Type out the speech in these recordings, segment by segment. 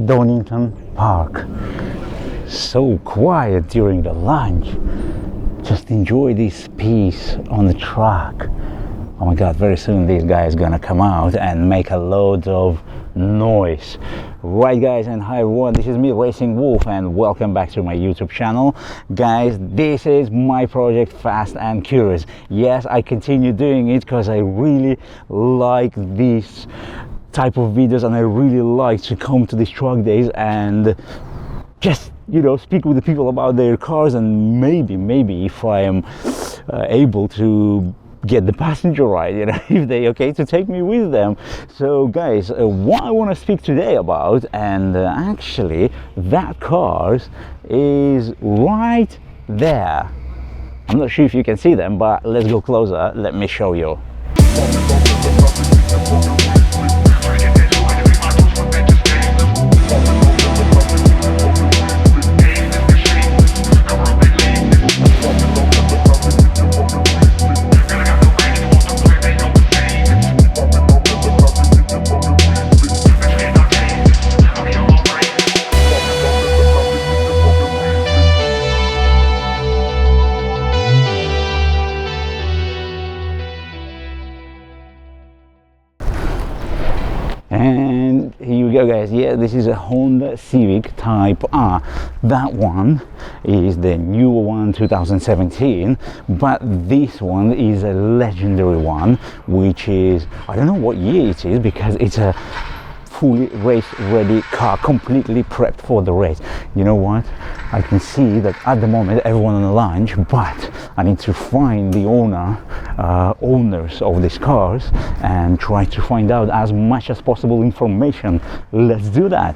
Donington Park. So quiet during the lunch. Just enjoy this peace on the track. Oh my god, very soon this guy is gonna come out and make a load of noise. Right guys, and hi everyone, this is me, Racing Wolf, and welcome back to my YouTube channel. Guys, this is my project Fast and Curious. Yes, I continue doing it because I really like this type of videos and I really like to come to these track days and just, you know, speak with the people about their cars, and maybe if I am able to get the passenger ride, you know, if they okay to take me with them. So guys, what I want to speak today about, and actually that cars is right there. I'm not sure if you can see them, but let's go closer. Let me show you. And here we go guys. Yeah, this is a Honda Civic Type R. That one is the newer one, 2017, but this one is a legendary one, which is, I don't know what year it is because it's a fully race ready car, completely prepped for the race. You know what, I can see that at the moment everyone on the lunch, but I need to find the owners of these cars and try to find out as much as possible information. Let's do that.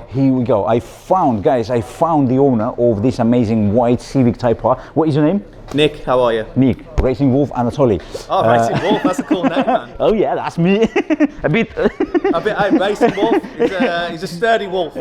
Here we go. I found the owner of this amazing white Civic Type R. What is your name? Nick, how are you? Nick, Racing Wolf Anatoly. Oh, Racing Wolf, that's a cool name, man. Oh yeah, that's me. a bit, hey, Racing Wolf, he's a sturdy wolf.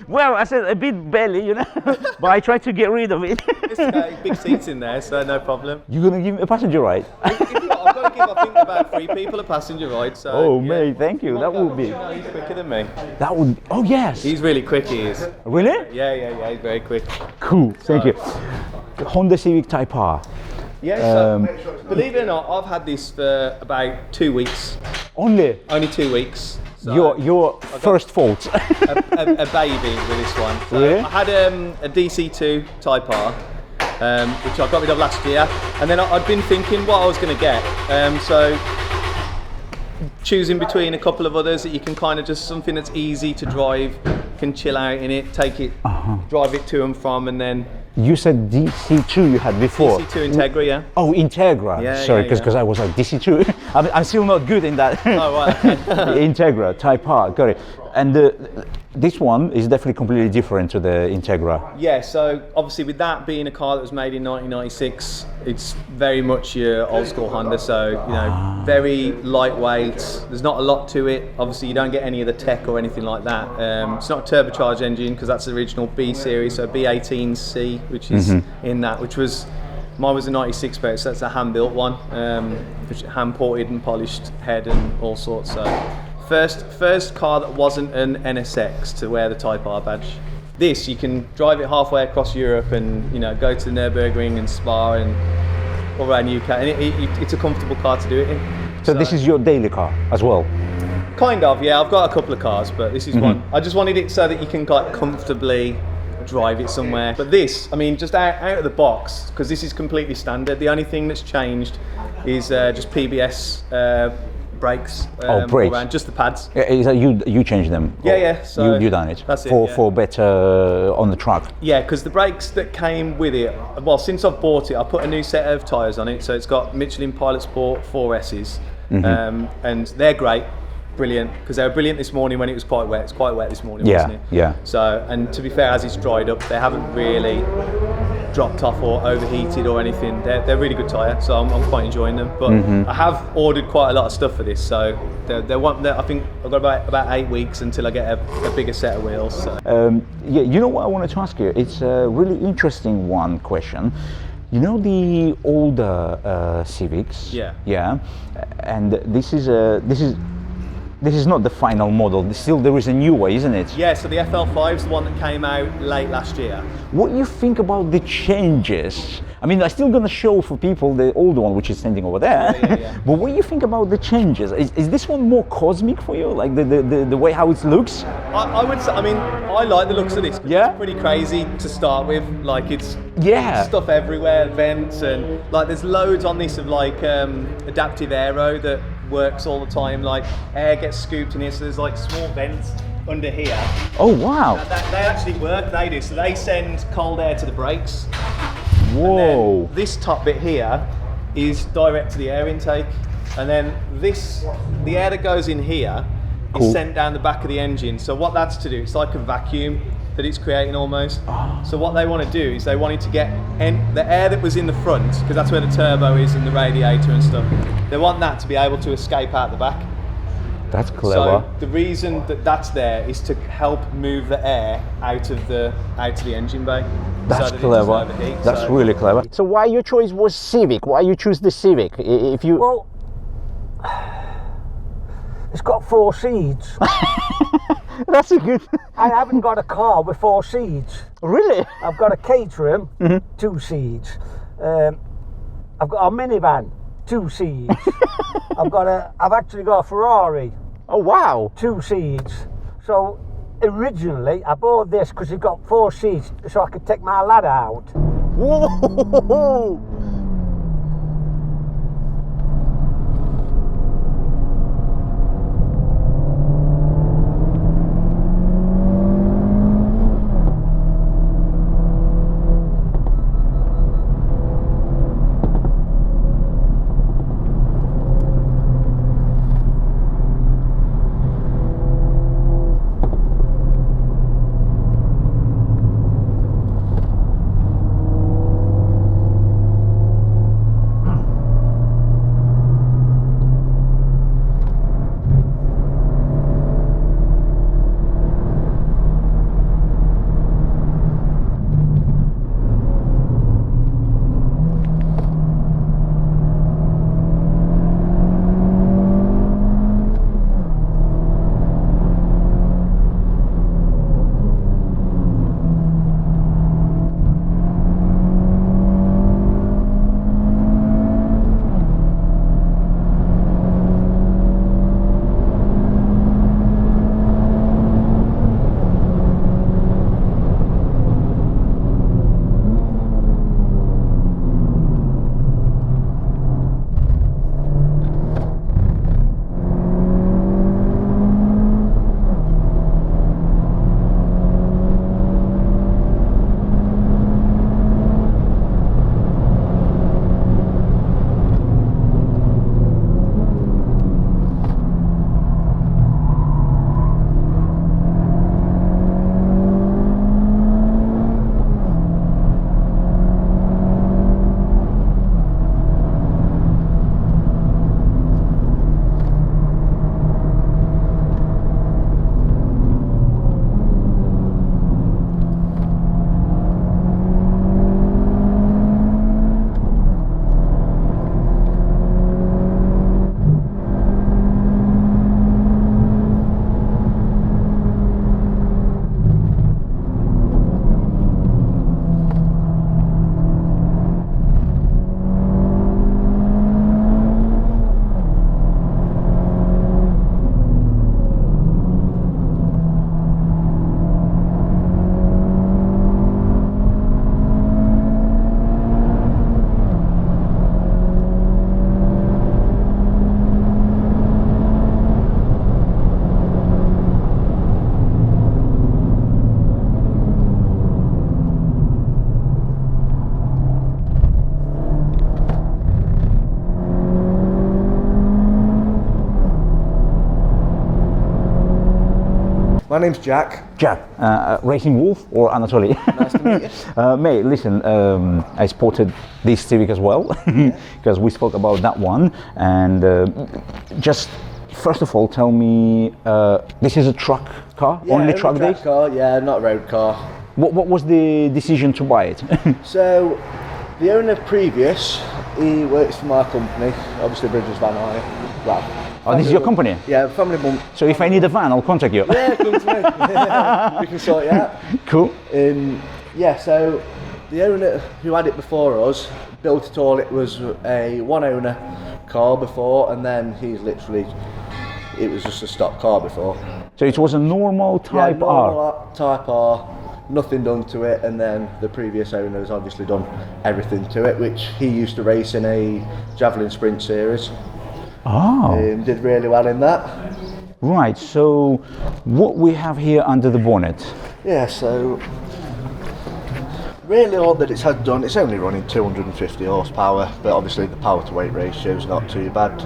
Well, I said a bit belly, you know, but I tried to get rid of it. It's big seats in there, so no problem. You're going to give me a passenger ride? I've got to give, I think, about 3 people a passenger ride, so... Oh, yeah. mate, thank you. That would be... He's quicker than me. That would... Oh, yes. He's really quick, he is. Really? Yeah, he's very quick. Cool, thank you. Honda Civic Type R. Yeah, so believe it or not, I've had this for about 2 weeks. Only 2 weeks. So your first fault. a baby with this one. So really? I had a DC2 Type R, which I got rid of last year, and then I'd been thinking what I was going to get. So choosing between a couple of others that you can kind of just something that's easy to drive, can chill out in it, take it, drive it to and from, and then. You said DC2 you had before. DC2 Integra, yeah. Oh, Integra. Yeah, sorry, yeah. because I was like DC2. I'm still not good in that. Oh, right. Integra Type R, got it. And this one is definitely completely different to the Integra. Yeah, so obviously with that being a car that was made in 1996, it's very much your old school Honda, so you know, very lightweight. There's not a lot to it. Obviously you don't get any of the tech or anything like that. It's not a turbocharged engine because that's the original B series, so B18C, which is in that, which was, mine was a 96 spec, so that's a hand-built one, which hand-ported and polished head and all sorts. So first car that wasn't an NSX to wear the Type R badge. This, you can drive it halfway across Europe and, you know, go to the Nürburgring and Spa and all around UK, and it's a comfortable car to do it in. So this is your daily car as well? Kind of, yeah. I've got a couple of cars, but this is one. I just wanted it so that you can like comfortably drive it somewhere. But this, I mean, just out of the box, because this is completely standard. The only thing that's changed is just PBS brakes. Brakes. Around, just the pads. Yeah, is that you changed them? Yeah. So you done it. That's it. For better on the track. Yeah, because the brakes that came with it. Well, since I've bought it, I put a new set of tyres on it. So it's got Michelin Pilot Sport 4Ss, and they're great. Brilliant, because they were brilliant this morning when it was quite wet. It's quite wet this morning, wasn't it? Yeah. So, and to be fair, as it's dried up, they haven't really dropped off or overheated or anything. They're really good tyre, so I'm quite enjoying them. But I have ordered quite a lot of stuff for this, so I think I've got about 8 weeks until I get a bigger set of wheels. So. Yeah, you know what I wanted to ask you? It's a really interesting question. You know the older Civics? Yeah. Yeah, and this is this is not the final model. Still, there is a new way, isn't it? Yeah, so the FL5 is the one that came out late last year. What do you think about the changes? I mean, I'm still going to show for people the old one, which is standing over there. Yeah. But what do you think about the changes? Is this one more cosmic for you? Like the way how it looks? I would say, I mean, I like the looks of this. Yeah? It's pretty crazy to start with. Like, it's Yeah. stuff everywhere, vents, and like there's loads on this of like adaptive aero that works all the time. Like air gets scooped in here, so there's like small vents under here. Oh, wow. They actually work, they do. So they send cold air to the brakes. Whoa. This top bit here is direct to the air intake, and then the air that goes in here Cool. is sent down the back of the engine. So what that's to do, it's like a vacuum that it's creating almost. So what they want to do is they wanted to get the air that was in the front, because that's where the turbo is and the radiator and stuff. They want that to be able to escape out the back. That's clever. So the reason that that's there is to help move the air out of the engine bay. That's so that clever. It doesn't overheat. That's really clever. So why your choice was Civic? Why you choose the Civic? If you Well, it's got 4 seats. that's a good. I haven't got a car with 4 seats. Really? I've got a Caterham, 2 seats. I've got a minivan, 2 seats. I've actually got a Ferrari, Oh, wow. 2 seats. So originally I bought this because it got 4 seats so I could take my ladder out. Whoa. My name's Jack. Jack, Racing Wolf or Anatoly? Nice to meet you. Mate, listen, I spotted this Civic as well because we spoke about that one. And just first of all, tell me, this is a truck car, Yeah, only truck days? car, yeah, not a road car. What was the decision to buy it? So, the owner previous, he works for my company, obviously Bridges Van Hire. Well, Oh, this is your company? Yeah, family bump. So if I need a van, I'll contact you. Yeah, come to me. We can sort you out. Cool. Yeah, so the owner who had it before us built it all. It was a one owner car before, and then it was just a stock car before. So it was a normal Type R. Type R, nothing done to it, and then the previous owner has obviously done everything to it, which he used to race in a Javelin Sprint series. Oh. Did really well in that. Right, so what we have here under the bonnet? Yeah, so really all that it's had done, it's only running 250 horsepower, but obviously the power to weight ratio is not too bad.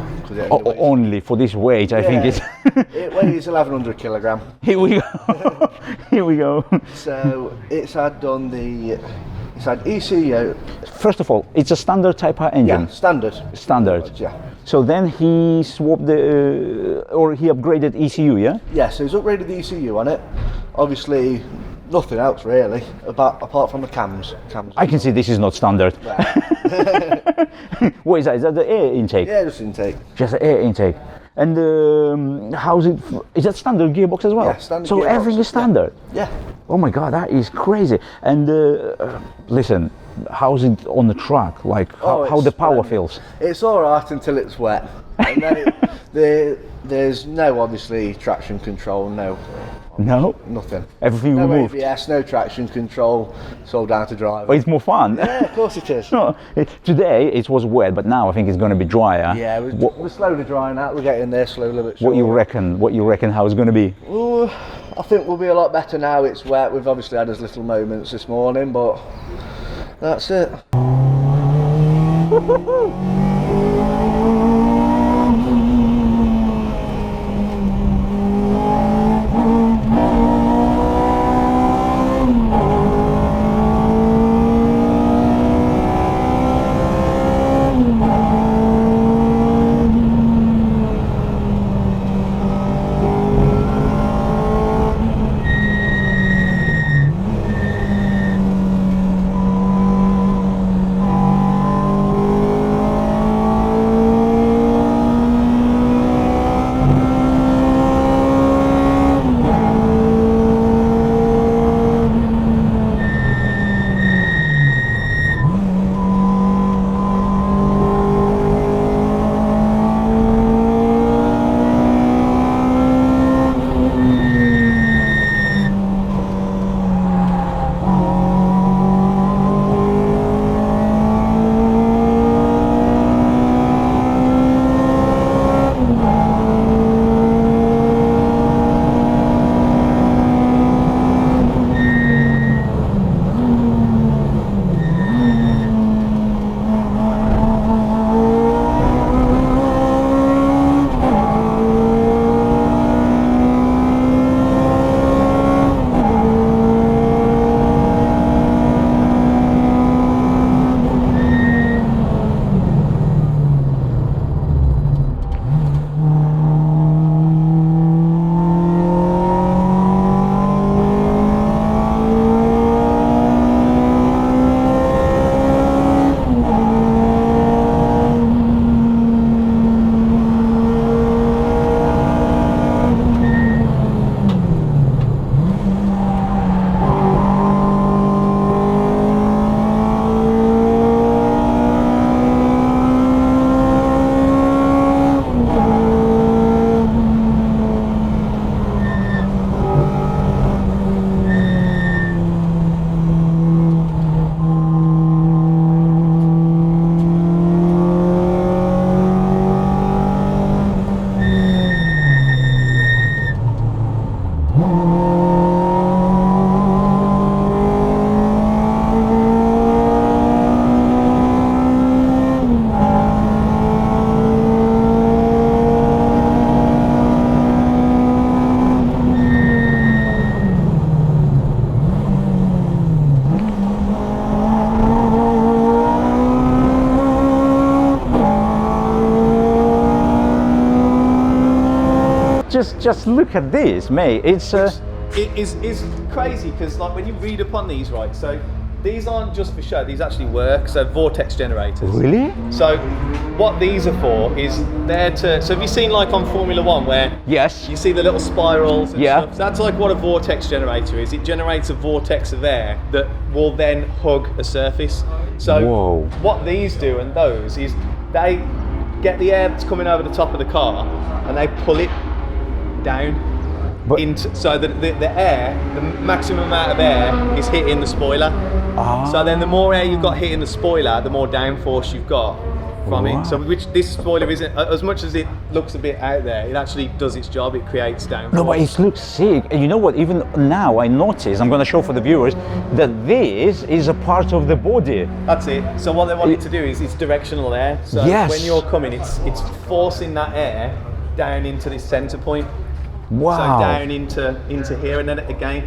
Only for this weight, I think it's... It weighs 1100 kilogram. Here we go. Here we go. So it's had ECU. First of all, it's a standard Type R engine. Yeah, standard. Standard. Yeah. So then he swapped or he upgraded ECU, yeah? Yeah, so he's upgraded the ECU on it. Obviously, nothing else really, apart from the cams. I can see this is not standard. What is that? Is that the air intake? Yeah, just intake. Just the air intake. And how's it? Is that standard gearbox as well? Yeah, standard so gearbox, everything is standard? Yeah. Oh my God, that is crazy. And listen, how's it on the track? Like how the power feels? It's all right until it's wet. And then there's no, obviously, traction control, no. Nothing. Everything no removed. ABS, no traction control. It's all down to driver. But it's more fun. Yeah, of course it is. No, today it was wet, but now I think it's going to be drier. Yeah, we're slowly drying out. We're getting there slowly but surely. What you reckon? How it's going to be? Ooh, I think we'll be a lot better now. It's wet. We've obviously had those little moments this morning, but that's it. Just look at this, mate. It's It is crazy because like when you read upon these, right? So these aren't just for show, these actually work. So vortex generators. Really? So what these are for is they're to, so have you seen like on Formula One where Yes. you see the little spirals and Yeah. stuff? So that's like what a vortex generator is. It generates a vortex of air that will then hug a surface. So Whoa. what these do and those is they get the air that's coming over the top of the car and they pull it down. But- Into, so that the air, the maximum amount of air is hitting the spoiler. Ah. So then the more air you've got hitting the spoiler, the more downforce you've got from Wow. it. So which this spoiler isn't, as much as it looks a bit out there, it actually does its job. It creates downforce. No, but it looks sick. And you know what? Even now, I notice. I'm going to show for the viewers that this is a part of the body. That's it. So what they want it to do is it's directional air. So Yes. when you're coming, it's forcing that air down into this center point. Wow. So down into here, and then again.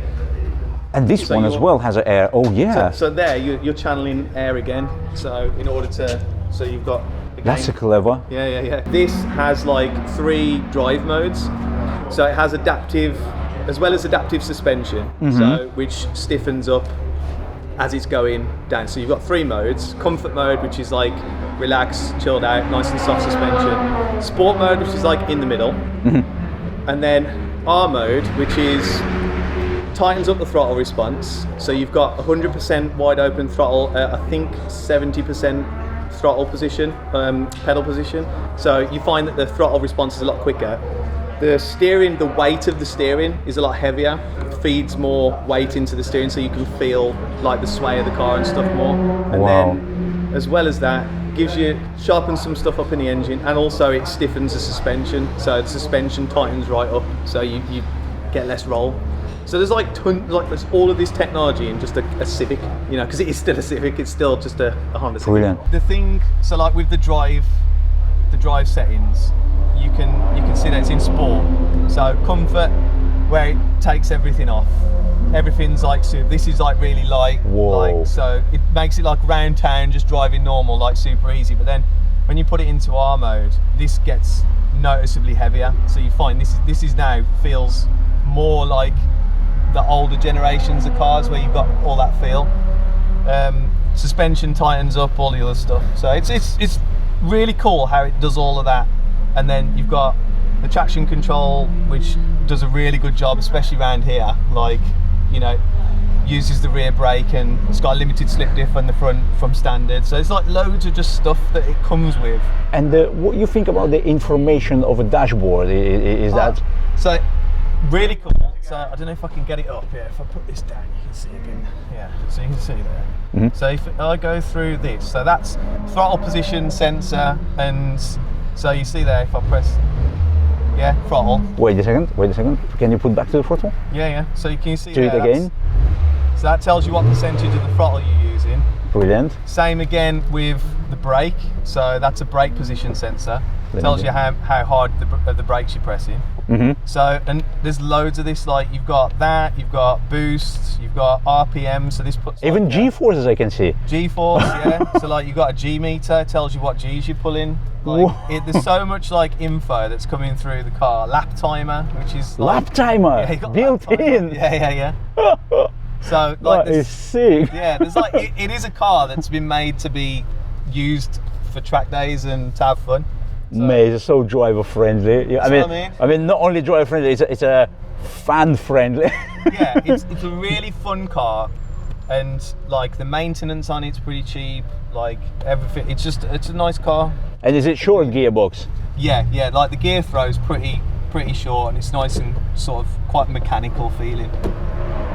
And this So one as you're- well has an air. Oh yeah. So there, you're channeling air again. So in order to, so you've got. Again, That's a clever. Yeah. This has like 3 drive modes. So it has adaptive, as well as adaptive suspension, so which stiffens up as it's going down. So you've got 3 modes. Comfort mode, which is like relax, chilled out, nice and soft suspension. Sport mode, which is like in the middle. And then R mode, which is tightens up the throttle response. So you've got 100% wide open throttle, I think 70% throttle position, pedal position. So you find that the throttle response is a lot quicker. The steering, the weight of the steering is a lot heavier. It feeds more weight into the steering, so you can feel like the sway of the car and stuff more. And Wow. then, as well as that, gives you, sharpens some stuff up in the engine, and also it stiffens the suspension. So the suspension tightens right up, so you get less roll. So there's like there's all of this technology in just a Civic, you know, because it is still a Civic. It's still just a Honda Civic. Brilliant. The thing, so like with the drive settings, you can see that it's in sport. So comfort, where it takes everything off. Everything's like this is like really light. Whoa. Like, so it makes it like round town, just driving normal, like super easy. But then when you put it into R mode, this gets noticeably heavier. So you find this is now feels more like the older generations of cars where you've got all that feel. Suspension tightens up, all the other stuff. So it's really cool how it does all of that. And then you've got the traction control, which does a really good job, especially around here. Like, you know, uses the rear brake, and it's got a limited slip diff on the front from standard. So it's like loads of just stuff that it comes with. And what you think about the information of a dashboard? Is that? So really cool. So I don't know if I can get it up here. If I put this down, you can see a bit. Yeah, so you can see there. So if I go through this, so that's throttle position sensor, and so you see there if I press, throttle. Wait a second. Can you put back to the throttle? Yeah. So you can see Do there, it again. So that tells you what percentage of the throttle you're using. Brilliant. Same again with the brake. So that's a brake position sensor. Tells you how hard the brakes you're pressing. So, and there's loads of this, like you've got boost, you've got RPM, so this puts Even like, G-forces I can see. G-force, yeah. So like you've got a G meter, tells you what G's you're pulling. Like there's so much like info that's coming through the car. Lap timer, which is like, Lap timer you got built lap timer. in. Yeah. So like That is sick. yeah, there's like it is a car that's been made to be used for track days and to have fun. So, Mate, it's so driver friendly. Yeah, I mean, not only driver friendly, it's a fan friendly. yeah, it's a really fun car, and like the maintenance on it's pretty cheap. Like everything, it's a nice car. And is it short gearbox? Yeah. Like the gear throw's pretty short, and it's nice and sort of quite mechanical feeling.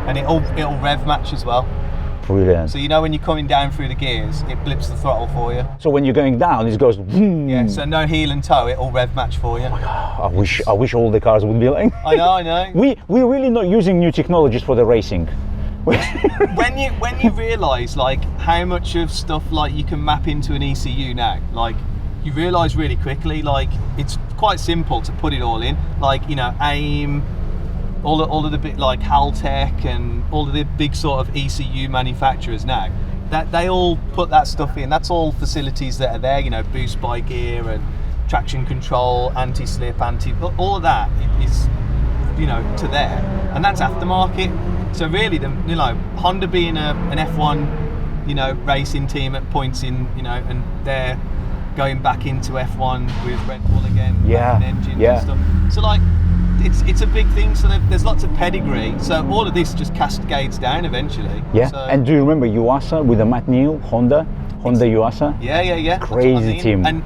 And it'll rev match as well. Brilliant. So you know when you're coming down through the gears, it blips the throttle for you. So when you're going down, it goes. Yeah. So no heel and toe, it'll rev match for you. I wish all the cars would be like. I know. We're really not using new technologies for the racing. when you realise like how much of stuff like you can map into an ECU now, like you realise really quickly, like it's quite simple to put it all in. Like, you know, AIM, all of the bit like Haltech and all of the big sort of ECU manufacturers now, that they all put that stuff in. That's all facilities that are there, you know, boost by gear and traction control, anti-slip, all of that is, you know, to there, and that's aftermarket. So really, Honda being an F1 racing team at points in, and they're going back into F1 with Red Bull again, Yeah, engines yeah. and stuff. So like, it's a big thing. So there's lots of pedigree. So all of this just cascades down eventually. Yeah. So, And do you remember Yuasa with the Matt Neal Honda Yuasa? yeah. That's what I Crazy mean. team. And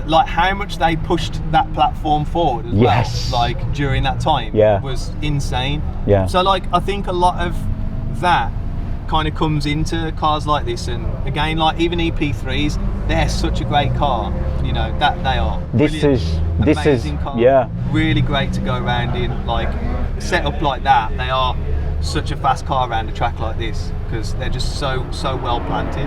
like how much they pushed that platform forward as Yes. well, like during that time, Yeah. was insane. Yeah. So like, I think a lot of that kind of comes into cars like this, and again, like even EP3s, they're such a great car. That they are. This Brilliant, is amazing car. yeah. Really great to go around in, like set up like that. They are such a fast car around a track like this because they're just so well planted.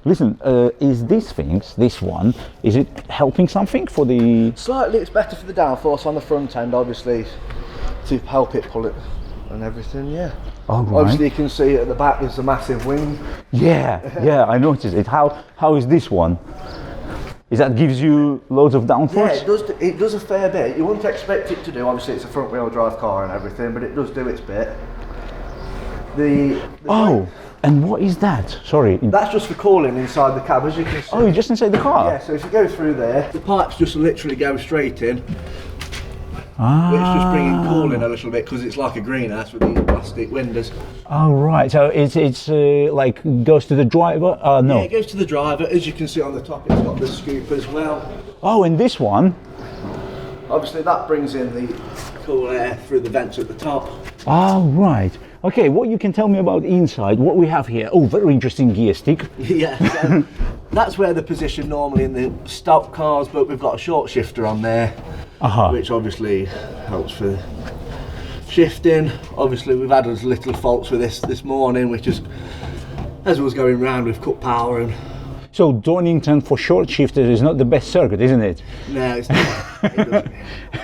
Listen, is this one, is it helping something for the... Slightly, it's better for the downforce on the front end, obviously, to help it pull it and everything, yeah. Oh, right. Obviously you can see at the back there's a massive wing. Yeah, I noticed it. How is this one? Is that gives you loads of downforce? Yeah, it does a fair bit. You wouldn't expect it to do, obviously it's a front wheel drive car and everything, but it does do its bit. And what is that? Sorry. That's just for cooling inside the cab, as you can see. Oh, just inside the car? Yeah, so if you go through there, the pipes just literally go straight in. Ah. Which just bringing cooling a little bit because it's like a greenhouse with these plastic windows. Oh, right. So it's like goes to the driver? No. Yeah, it goes to the driver. As you can see on the top, it's got the scoop as well. Oh, and this one? Obviously, that brings in the cool air through the vents at the top. Oh, right. Okay, what you can tell me about inside, what we have here? Oh, very interesting gear stick. Yeah, so that's where the position normally in the stock cars, but we've got a short shifter on there, which obviously helps for Shifting, obviously we've had us little faults with this morning, which is, as I was going round, we've cut power and... So Donington for short shifters is not the best circuit, isn't it? No, it's not. It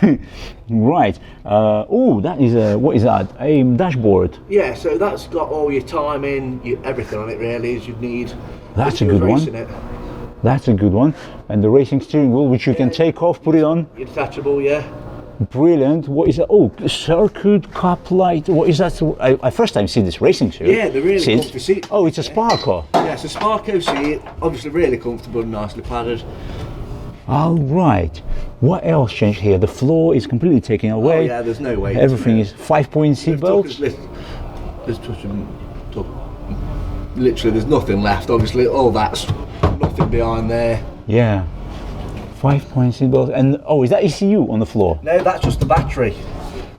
doesn't. Right. Oh, that is a, what is that? A dashboard. Yeah, so that's got all your timing, everything on it really, as you'd need. That's a good one. It. That's a good one. And the racing steering wheel, which you can take off, put it on. Your detachable, yeah. Brilliant. What is that? Oh, circuit cup light. What is that? I first time see this racing suit. Yeah, they're really comfy seats. Oh, it's a Sparko. Yeah, it's a Sparko seat. Obviously really comfortable and nicely padded. All right. What else changed here? The floor is completely taken away. Oh yeah, there's no way. Everything is 5-point seat belts. Literally, there's nothing left. Obviously, all that's nothing behind there. Yeah. 5-point seat belts. And oh, is that ECU on the floor? No, that's just the battery.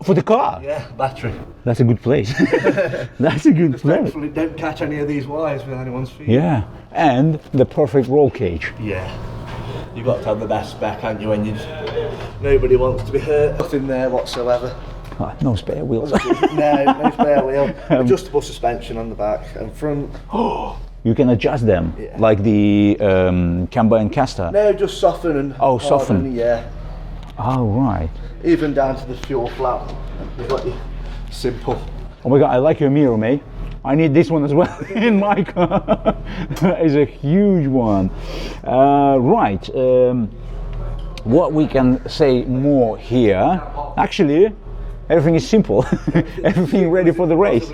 For the car? Yeah, battery. That's a good place. That's a good place. Hopefully, don't catch any of these wires with anyone's feet. Yeah. And the perfect roll cage. Yeah. You've got to have the best spec, haven't you, when nobody wants to be hurt. Nothing there whatsoever. Oh, no spare wheels. No spare wheel. Adjustable suspension on the back and front. You can adjust them, Yeah. like the camber and caster. No, just soften and soften. Yeah. Oh, right. Even down to the fuel flap. You've got your simple. Oh my God, I like your mirror, mate. I need this one as well in my car. That is a huge one. Right. What we can say more here? Actually, everything is simple. Everything ready for the race.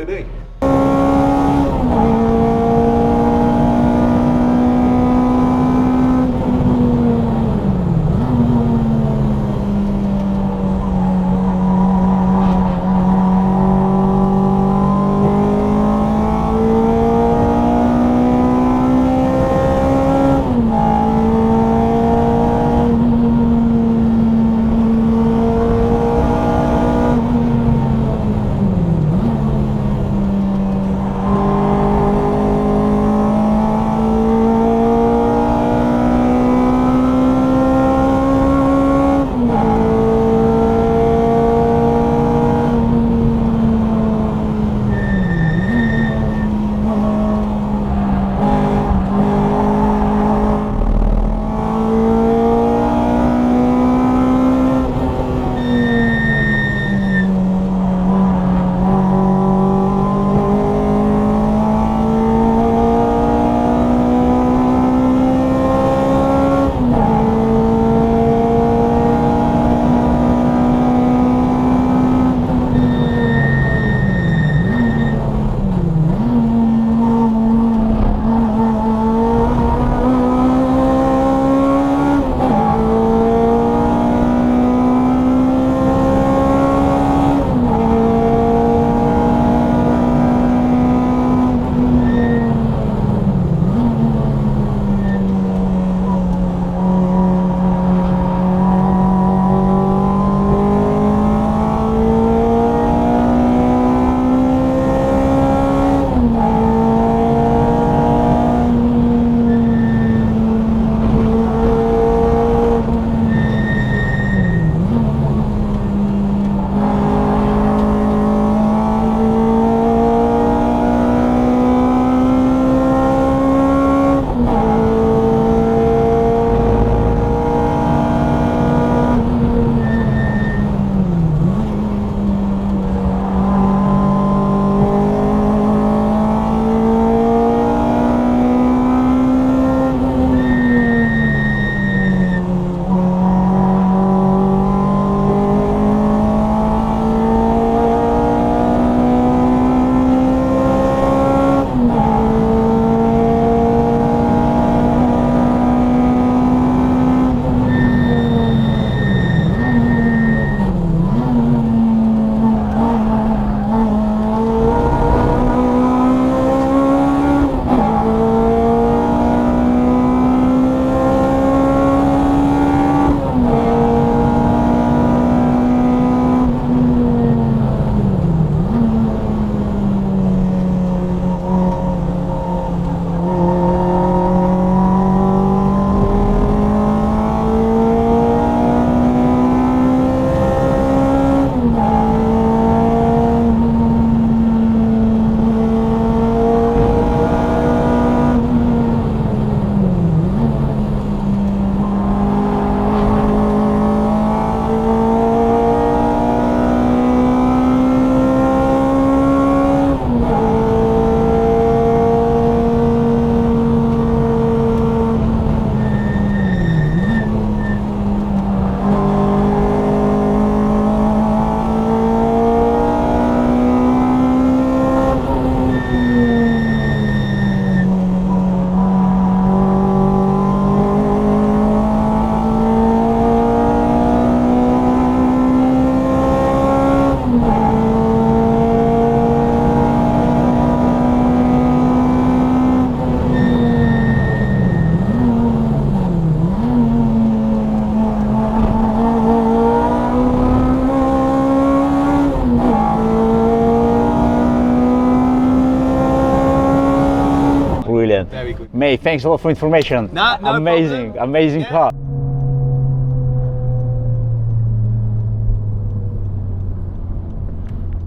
Mate, thanks a lot for information. No amazing, problem. amazing Yeah. car.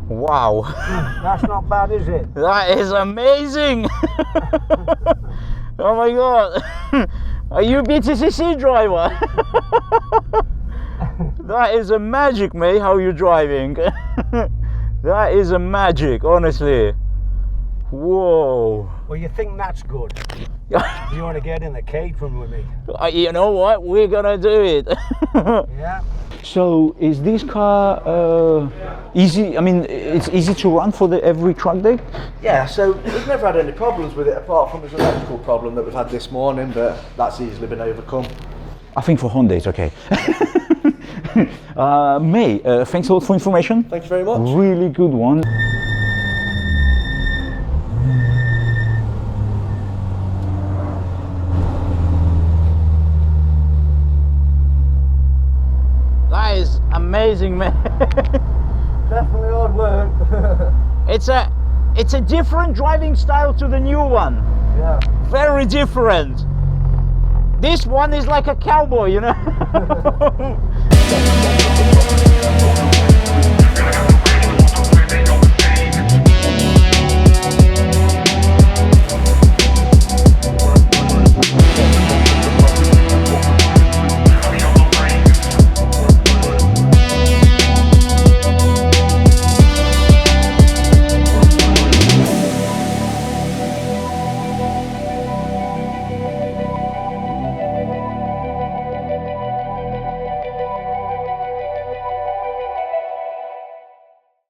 Wow, That's not bad, is it? that is amazing. Oh my god. Are you a BTCC driver? That is a magic, mate, how you're driving. That is a magic, honestly. Whoa. Well, you think that's good. You want to get in the catering with me? You know what? We're gonna do it. Yeah. So, is this car easy? I mean, it's easy to run for the every track day? Yeah, so we've never had any problems with it apart from this electrical problem that we've had this morning, but that's easily been overcome. I think for Honda it's okay. May, thanks a lot for information. Thank you very much. Really good one. That is amazing, man. Definitely hard work. It's a different driving style to the new one. Yeah. Very different. This one is like a cowboy, you know.